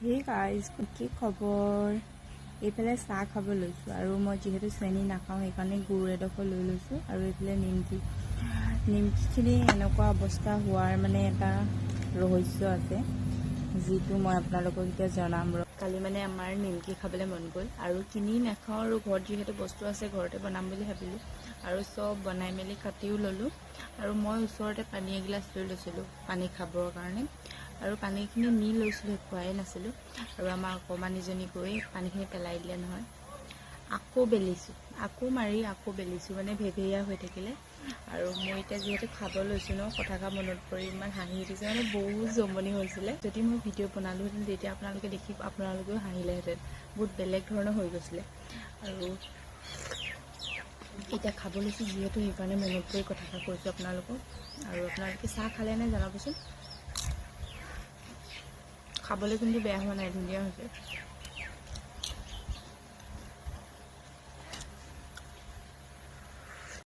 Hey guys কি খবৰ এইফালে চাহ খাব লৈছোঁ আৰু মই যিহেতু চেনি নাখাওঁ সেইকাৰণে গুড় এডোখৰ লৈ লৈছোঁ আৰু এইফালে নিমকিখিনি এনেকুৱা অৱস্থা হোৱাৰ মানে এটা ৰহস্য আছে যিটো মই আপোনালোকক এতিয়া জনাম। কালি মানে আমাৰ নিমকি খাবলৈ মন গ'ল আৰু কিনি নাখাওঁ আৰু ঘৰত যিহেতু বস্তু আছে ঘৰতে বনাম বুলি ভাবিলোঁ আৰু চব বনাই মেলি কাটিও ল'লোঁ আৰু মই ওচৰতে পানী এগিলাচ লৈ লৈছিলোঁ পানী খাবৰ কাৰণে আৰু পানীখিনি নি লৈছিলোঁ খোৱাই নাছিলোঁ আৰু আমাৰ অকণমানিজনী গৈ পানীখিনি পেলাই দিলে নহয়। আকৌ বেলিছোঁ, আকৌ মাৰি আকৌ বেলিছোঁ, মানে ভেভেয়া হৈ থাকিলে আৰু মই এতিয়া যিহেতু খাব লৈছোঁ ন কথাষাৰ মনত পৰি ইমান হাঁহি উঠিছে, মানে বহুত জমনি হৈছিলে। যদি মই ভিডিঅ' বনালোহেঁতেন তেতিয়া আপোনালোকেও হাঁহিলেহেঁতেন, বহুত বেলেগ ধৰণৰ হৈ গৈছিলে আৰু এতিয়া খাব লৈছোঁ যিহেতু সেইকাৰণে মনত পৰি কথাষাৰ কৈছোঁ আপোনালোকক। আৰু আপোনালোকে চাহ খালে নে জনাবচোন। খাবলৈ কিন্তু বেয়া হোৱা নাই, ধুনীয়া হৈছে।